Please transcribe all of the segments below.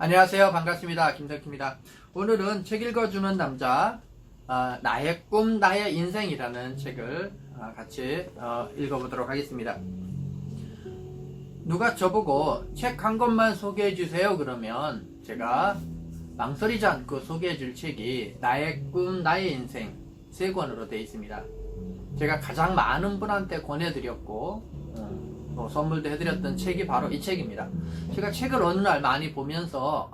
안녕하세요. 반갑습니다. 김석희입니다. 오늘은 책 읽어주는 남자, 나의 꿈, 나의 인생이라는 책을 같이 읽어보도록 하겠습니다. 누가 저보고 책 한 권만 소개해 주세요 그러면 제가 망설이지 않고 소개해 줄 책이 나의 꿈, 나의 인생 3권으로 되어 있습니다. 제가 가장 많은 분한테 권해드렸고 또 선물도 해드렸던 책이 바로 이 책입니다. 제가 책을 어느 날 많이 보면서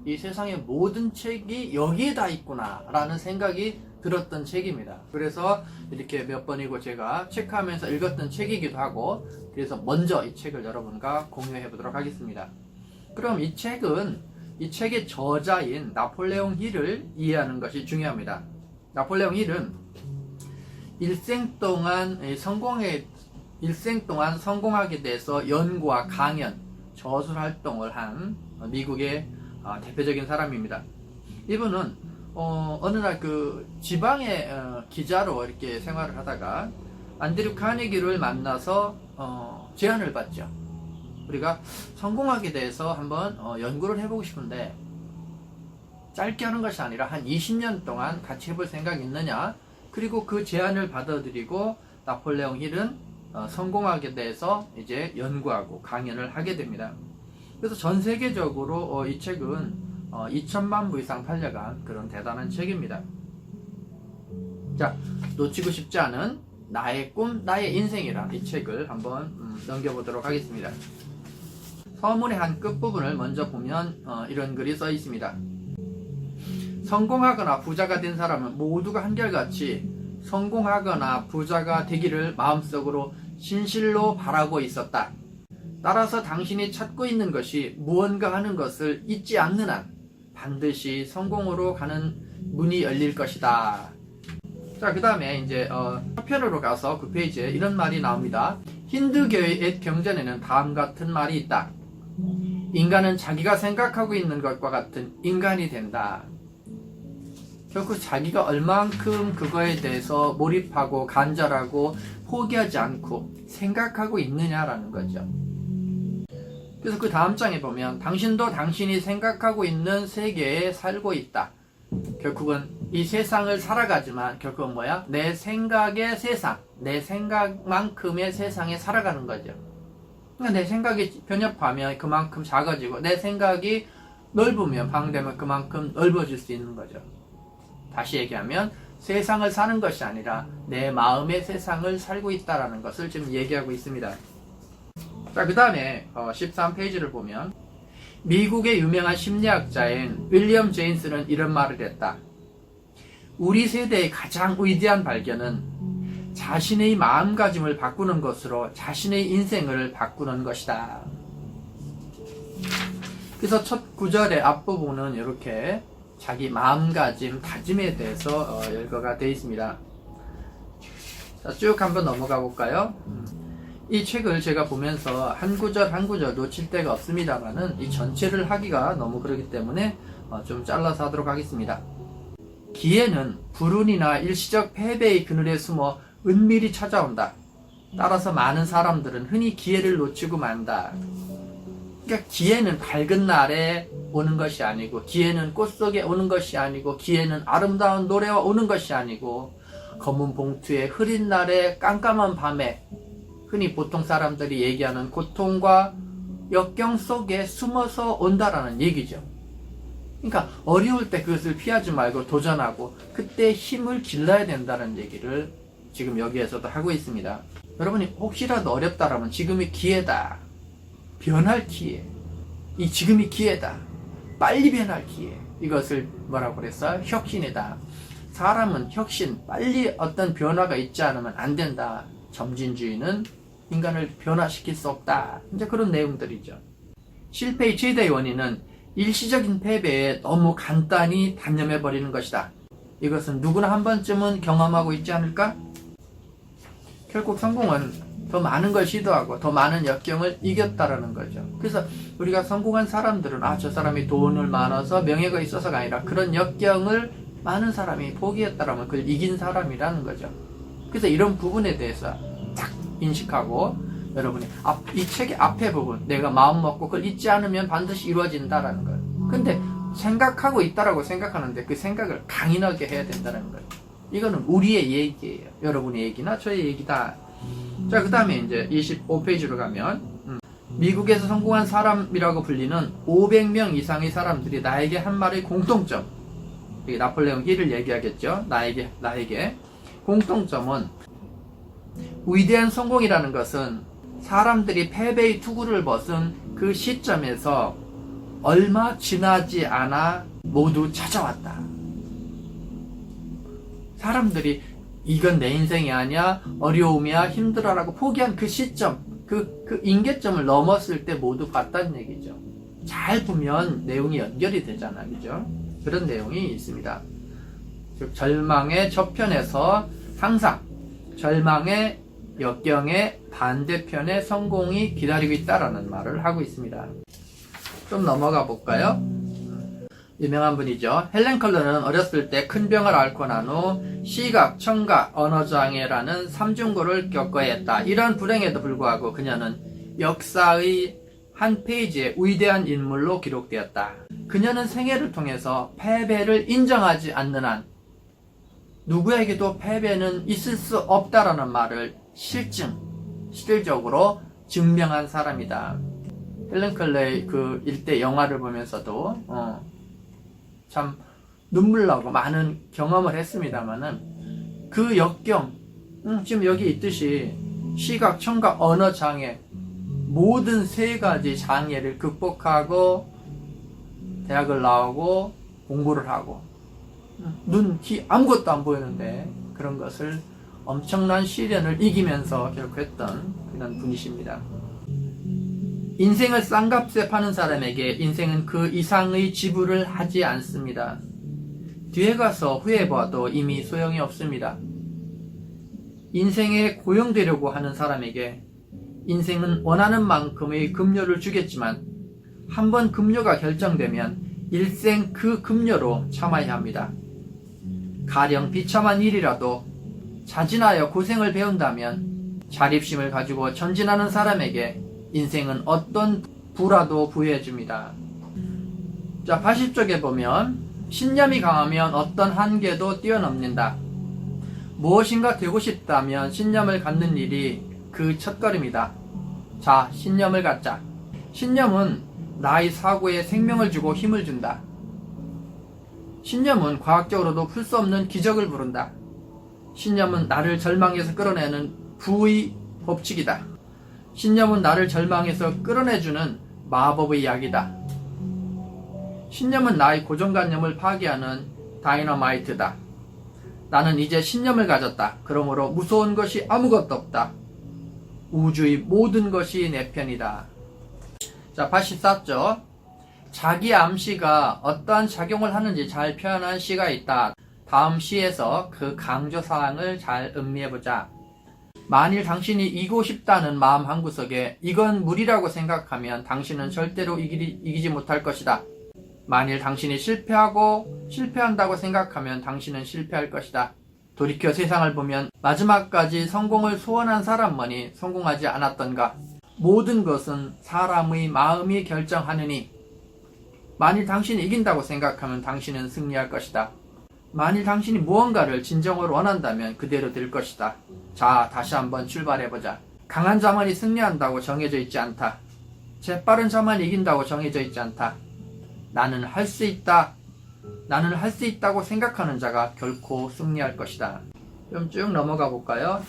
이 세상의 모든 책이 여기에 다 있구나 라는 생각이 들었던 책입니다. 그래서 이렇게 몇 번이고 제가 체크하면서 읽었던 책이기도 하고, 그래서 먼저 이 책을 여러분과 공유해 보도록 하겠습니다. 그럼 이 책은 이 책의 저자인 나폴레옹 힐을 이해하는 것이 중요합니다. 나폴레옹 힐은 일생 동안 성공하게 돼서 연구와 강연, 저술 활동을 한 미국의 대표적인 사람입니다. 이분은 어느 날 그 지방의 기자로 이렇게 생활을 하다가 안드류 카네기를 만나서 제안을 받죠. 우리가 성공하게 돼서 한번 연구를 해보고 싶은데 짧게 하는 것이 아니라 한 20년 동안 같이 해볼 생각 있느냐? 그리고 그 제안을 받아들이고 나폴레옹 힐은 성공하게 돼서 이제 연구하고 강연을 하게 됩니다. 그래서 전 세계적으로 이 책은 2천만 부 이상 팔려간 그런 대단한 책입니다. 자, 놓치고 싶지 않은 나의 꿈, 나의 인생이란 이 책을 한번 넘겨보도록 하겠습니다. 서문의 한 끝부분을 먼저 보면 이런 글이 써 있습니다. 성공하거나 부자가 된 사람은 모두가 한결같이 성공하거나 부자가 되기를 마음속으로 진실로 바라고 있었다. 따라서 당신이 찾고 있는 것이 무언가 하는 것을 잊지 않는 한 반드시 성공으로 가는 문이 열릴 것이다. 자, 그 다음에 이제 서편으로 가서 그 페이지에 이런 말이 나옵니다. 힌두교의 옛 경전에는 다음 같은 말이 있다. 인간은 자기가 생각하고 있는 것과 같은 인간이 된다. 결국 자기가 얼만큼 그거에 대해서 몰입하고 간절하고 포기하지 않고 생각하고 있느냐라는 거죠. 그래서 그 다음 장에 보면 당신도 당신이 생각하고 있는 세계에 살고 있다. 결국은 이 세상을 살아가지만 결국은 뭐야? 내 생각의 세상, 내 생각만큼의 세상에 살아가는 거죠. 그러니까 내 생각이 편협하면 그만큼 작아지고 내 생각이 넓으면 방대면 그만큼 넓어질 수 있는 거죠. 다시 얘기하면 세상을 사는 것이 아니라 내 마음의 세상을 살고 있다는 것을 지금 얘기하고 있습니다. 자, 그 다음에 13페이지를 보면 미국의 유명한 심리학자인 윌리엄 제임스는 이런 말을 했다. 우리 세대의 가장 위대한 발견은 자신의 마음가짐을 바꾸는 것으로 자신의 인생을 바꾸는 것이다. 그래서 첫 구절의 앞부분은 이렇게 자기 마음가짐, 다짐에 대해서 열거가 되어 있습니다. 자, 쭉 한번 넘어가 볼까요? 이 책을 제가 보면서 한 구절 한 구절 놓칠 데가 없습니다만은 이 전체를 하기가 너무 그렇기 때문에 좀 잘라서 하도록 하겠습니다. 기회는 불운이나 일시적 패배의 그늘에 숨어 은밀히 찾아온다. 따라서 많은 사람들은 흔히 기회를 놓치고 만다. 그러니까 기회는 밝은 날에 오는 것이 아니고, 기회는 꽃 속에 오는 것이 아니고, 기회는 아름다운 노래와 오는 것이 아니고, 검은 봉투에 흐린 날에 깜깜한 밤에 흔히 보통 사람들이 얘기하는 고통과 역경 속에 숨어서 온다라는 얘기죠. 그러니까 어려울 때 그것을 피하지 말고 도전하고 그때 힘을 길러야 된다는 얘기를 지금 여기에서도 하고 있습니다. 여러분이 혹시라도 어렵다라면 지금이 기회다. 변할 기회. 이 지금이 기회다. 빨리 변할 기회. 이것을 뭐라고 그랬어요? 혁신이다. 사람은 혁신, 빨리 어떤 변화가 있지 않으면 안 된다. 점진주의는 인간을 변화시킬 수 없다. 이제 그런 내용들이죠. 실패의 최대의 원인은 일시적인 패배에 너무 간단히 단념해버리는 것이다. 이것은 누구나 한 번쯤은 경험하고 있지 않을까? 결국 성공은 더 많은 걸 시도하고 더 많은 역경을 이겼다라는 거죠. 그래서 우리가 성공한 사람들은 저 사람이 돈을 많아서 명예가 있어서가 아니라 그런 역경을 많은 사람이 포기했다라면 그걸 이긴 사람이라는 거죠. 그래서 이런 부분에 대해서 딱 인식하고 여러분이 이 책의 앞에 부분 내가 마음 먹고 그걸 잊지 않으면 반드시 이루어진다라는 거예요. 근데 생각하고 있다라고 생각하는데 그 생각을 강인하게 해야 된다는 거예요. 이거는 우리의 얘기예요. 여러분의 얘기나 저의 얘기다. 자, 그 다음에 이제 25페이지로 가면 미국에서 성공한 사람이라고 불리는 500명 이상의 사람들이 나에게 한 말의 공통점, 이게 나폴레옹 힐을 얘기하겠죠. 나에게 공통점은 위대한 성공이라는 것은 사람들이 패배의 투구를 벗은 그 시점에서 얼마 지나지 않아 모두 찾아왔다. 사람들이 이건 내 인생이 아니야, 어려움이야, 힘들어라고 포기한 그 시점, 그 인계점을 넘었을 때 모두 봤다는 얘기죠. 잘 보면 내용이 연결이 되잖아, 그죠? 그런 내용이 있습니다. 즉, 절망의 저편에서 항상 절망의 역경의 반대편에 성공이 기다리고 있다라는 말을 하고 있습니다. 좀 넘어가 볼까요? 유명한 분이죠. 헬렌 컬러는 어렸을 때 큰 병을 앓고 난 후 시각, 청각, 언어장애라는 삼중고를 겪어야 했다. 이런 불행에도 불구하고 그녀는 역사의 한 페이지에 위대한 인물로 기록되었다. 그녀는 생애를 통해서 패배를 인정하지 않는 한 누구에게도 패배는 있을 수 없다라는 말을 실질적으로 증명한 사람이다. 헬렌 컬러의 그 일대 영화를 보면서도 참 눈물 나고 많은 경험을 했습니다만은 그 역경, 지금 여기 있듯이 시각, 청각, 언어 장애 모든 세 가지 장애를 극복하고 대학을 나오고 공부를 하고 눈, 귀 아무것도 안 보이는데 그런 것을 엄청난 시련을 이기면서 결코 했던 그런 분이십니다. 인생을 싼값에 파는 사람에게 인생은 그 이상의 지불을 하지 않습니다. 뒤에 가서 후회해봐도 이미 소용이 없습니다. 인생에 고용되려고 하는 사람에게 인생은 원하는 만큼의 급료를 주겠지만 한번 급료가 결정되면 일생 그 급료로 참아야 합니다. 가령 비참한 일이라도 자진하여 고생을 배운다면 자립심을 가지고 전진하는 사람에게 인생은 어떤 부라도 부여해줍니다. 자, 80쪽에 보면 신념이 강하면 어떤 한계도 뛰어넘는다. 무엇인가 되고 싶다면 신념을 갖는 일이 그 첫걸음이다. 자, 신념을 갖자. 신념은 나의 사고에 생명을 주고 힘을 준다. 신념은 과학적으로도 풀 수 없는 기적을 부른다. 신념은 나를 절망에서 끌어내는 부의 법칙이다. 신념은 나를 절망에서 끌어내주는 마법의 약이다. 신념은 나의 고정관념을 파괴하는 다이너마이트다. 나는 이제 신념을 가졌다. 그러므로 무서운 것이 아무것도 없다. 우주의 모든 것이 내 편이다. 자, 84쪽. 자기 암시가 어떠한 작용을 하는지 잘 표현한 시가 있다. 다음 시에서 그 강조사항을 잘 음미해보자. 만일 당신이 이기고 싶다는 마음 한구석에 이건 무리라고 생각하면 당신은 절대로 이기지 못할 것이다. 만일 당신이 실패한다고 생각하면 당신은 실패할 것이다. 돌이켜 세상을 보면 마지막까지 성공을 소원한 사람만이 성공하지 않았던가. 모든 것은 사람의 마음이 결정하느니 만일 당신이 이긴다고 생각하면 당신은 승리할 것이다. 만일 당신이 무언가를 진정으로 원한다면 그대로 될 것이다. 자, 다시 한번 출발해보자. 강한 자만이 승리한다고 정해져 있지 않다. 재빠른 자만이 이긴다고 정해져 있지 않다. 나는 할 수 있다. 나는 할 수 있다고 생각하는 자가 결코 승리할 것이다. 좀 쭉 넘어가 볼까요?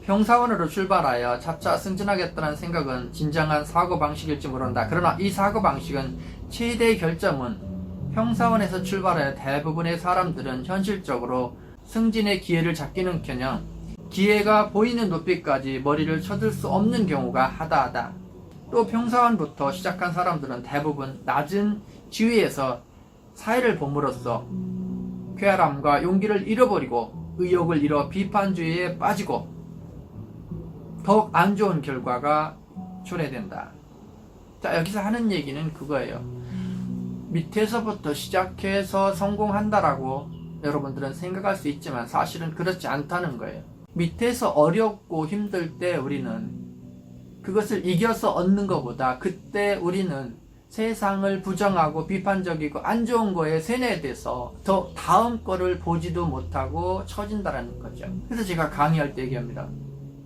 평사원으로 출발하여 차차 승진하겠다는 생각은 진정한 사고방식일지 모른다. 그러나 이 사고방식은 최대의 결점은 평사원에서 출발하여 대부분의 사람들은 현실적으로 승진의 기회를 잡기는커녕 기회가 보이는 높이까지 머리를 쳐들 수 없는 경우가 하다하다. 또 평사원부터 시작한 사람들은 대부분 낮은 지위에서 사회를 봄으로써 쾌활함과 용기를 잃어버리고 의욕을 잃어 비판주의에 빠지고 더욱 안 좋은 결과가 초래된다. 자, 여기서 하는 얘기는 그거예요. 밑에서부터 시작해서 성공한다라고 여러분들은 생각할 수 있지만 사실은 그렇지 않다는 거예요. 밑에서 어렵고 힘들 때 우리는 그것을 이겨서 얻는 것보다 그때 우리는 세상을 부정하고 비판적이고 안 좋은 거에 세뇌돼서 더 다음 거를 보지도 못하고 처진다라는 거죠. 그래서 제가 강의할 때 얘기합니다.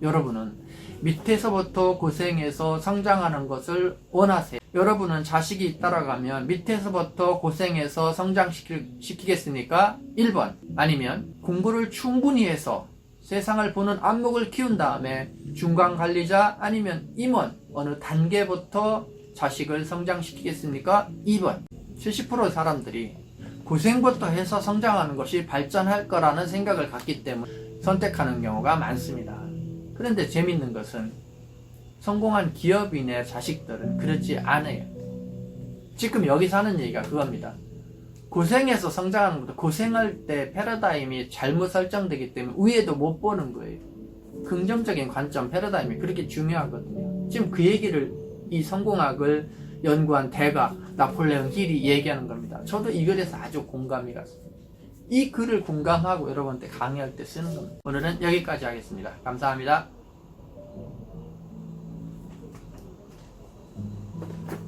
여러분은 밑에서부터 고생해서 성장하는 것을 원하세요. 여러분은 자식이 잇따라가면 밑에서부터 고생해서 성장시키겠습니까? 1번. 아니면 공부를 충분히 해서 세상을 보는 안목을 키운 다음에 중간관리자 아니면 임원 어느 단계부터 자식을 성장시키겠습니까? 2번. 70%의 사람들이 고생부터 해서 성장하는 것이 발전할 거라는 생각을 갖기 때문에 선택하는 경우가 많습니다. 그런데 재밌는 것은 성공한 기업인의 자식들은 그렇지 않아요. 지금 여기서 하는 얘기가 그겁니다. 고생해서 성장하는 것도 고생할 때 패러다임이 잘못 설정되기 때문에 위에도 못 보는 거예요. 긍정적인 관점, 패러다임이 그렇게 중요하거든요. 지금 그 얘기를 이 성공학을 연구한 대가 나폴레옹 힐이 얘기하는 겁니다. 저도 이 글에서 아주 공감이 갔어요. 이 글을 공감하고 여러분한테 강의할 때 쓰는 겁니다. 오늘은 여기까지 하겠습니다. 감사합니다.